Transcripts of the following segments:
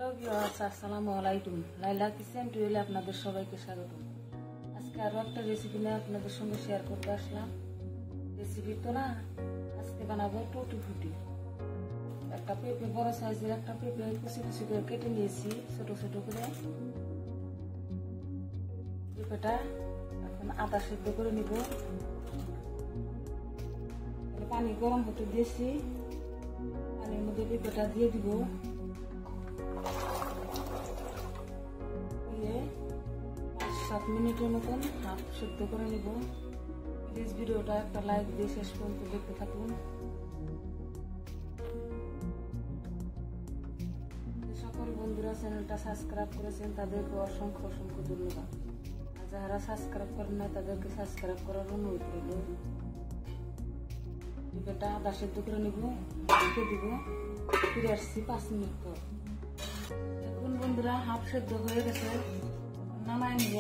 Hello viewers, আসসালামু আলাইকুম। লাইলা kitchen টুয়েলে আপনাদের সবাইকে স্বাগত। আজকে আরো একটা রেসিপি নিয়ে আপনাদের সঙ্গে শেয়ার করতে আসলাম। রেসিপি তো না, আজকে বানাবো টুটি ফুটি। একটা পেঁপে, বড় সাইজের একটা পেঁপে কুচি কুচি করে কেটে নিয়েছি ছোট ছোট করে। পেঁপেটা এখন আদা সিদ্ধ করে নিব। পানি গরম হতে দিয়েছি, পানির মধ্যে পেঁপেটা দিয়ে দিব। 5-7 মিনিটের মতন হাফ সিদ্ধ করে নিব। প্লিজ ভিডিওটা একটা লাইক দিয়ে শেষ পর্যন্ত দেখতে থাকুন। সকল বন্ধুরা চ্যানেলটা সাবস্ক্রাইব করেছেন তাদেরকে অসংখ্য অসংখ্য ধন্যবাদ। আর যারা সাবস্ক্রাইব করেন না তাদেরকে সাবস্ক্রাইব করার অনুরোধ করব। পেঁপেটা আদা সিদ্ধ করে নিব, ঢেকে দিব। ফিরে আসছি 5 মিনিট পর। দেখুন বন্ধুরা, হাফ সিদ্ধ হয়ে গেছে, নামাই নিব।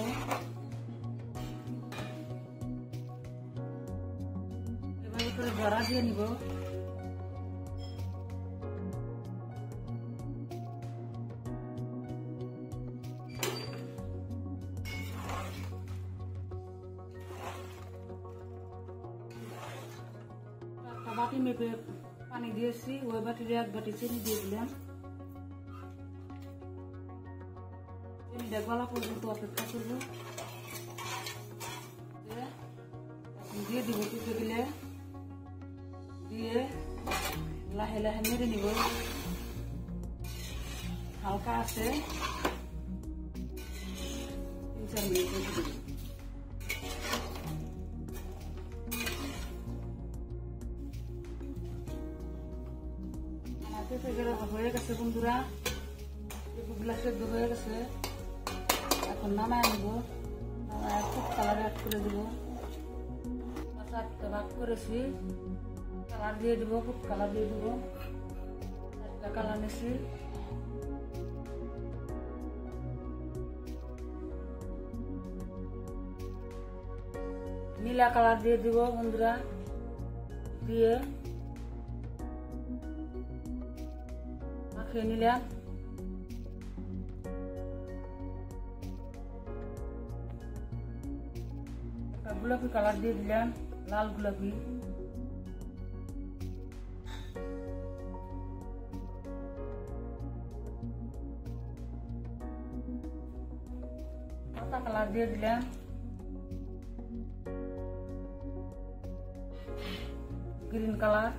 এবার করে বড়া দিয়ে নিব। একটা বাটি মেপে পানি দিয়েছি, ওই বাটির 1 বাটি চিনি দিয়ে দিলাম। চিনিটা গলা পর্যন্ত অপেক্ষা করব। দিয়ে দিব পেঁপে গুলো, দিয়ে লাহে লাহে নেড়ে নিব। হালকা আছে 3-4 মিনিট রেখে দিব। আমার পেঁপেগুলো হয়ে গেছে বন্ধুরা, পেঁপেগুলো সেদ্ধ হয়ে গেছে। এখন নামায় নিব, নামায় খুব কালার অ্যাড করে দিব। 4টা ভাগ করেছি, কালার দিয়ে দিব, খুব কালার দিয়ে দিব। 4টা কালার নিয়েছি। নীলা কালার দিয়ে দিব বন্ধুরা, দিয়ে মাখিয়ে নিলাম। গোলাপি কালার দিয়ে দিলাম, লাল গোলাপি। পাতা কালার দিয়ে দিলাম, গ্রিন কালার।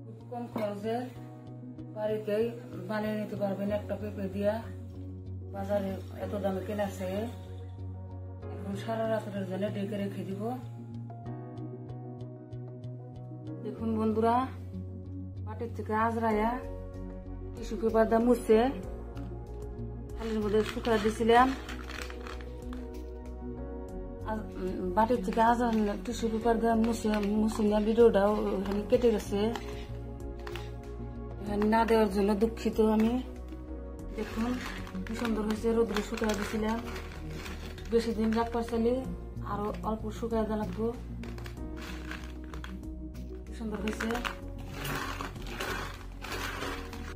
খুব কম খরচে বাড়িতেই বানিয়ে নিতে পারবেন একটা পেঁপে দিয়া। বাজারে এত দামে কেনাছে। এখন সারা রাতের জন্য ঢেকে রেখে দিব। দেখুন বন্ধুরা, বাটির থেকে আজরাইয়া টিস্যু পেপার দিয়ে মুছে থালির মধ্যে শুকা দিয়েছিলাম। বাটির থেকে আজরা টিস্যু পেপার দিয়ে মুছে নিয়ে ভিডিওটা ওখানে কেটে গেছে। এখানে না দেওয়ার জন্য দুঃখিত আমি। দেখুন কি সুন্দর হয়েছে, রোদ্রে শুকাই দিয়েছিলাম। বেশি দিন রাখবার চাইলে আরো অল্প শুকাই দেওয়া লাগবো। কি সুন্দর হয়েছে।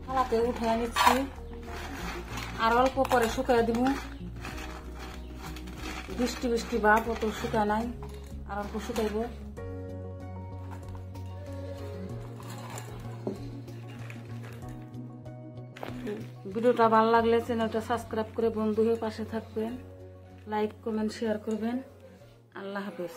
থালাতে উঠাই নিচ্ছি, আর অল্প পরে শুকাই দিব। বৃষ্টি বৃষ্টি ভাব, অত শুকায় নাই, আর অল্প শুকাইব। ভিডিওটা ভালো লাগলে চ্যানেলটা সাবস্ক্রাইব করে বন্ধু হয়ে পাশে থাকবেন। লাইক কমেন্ট শেয়ার করবেন। আল্লাহ হাফেজ।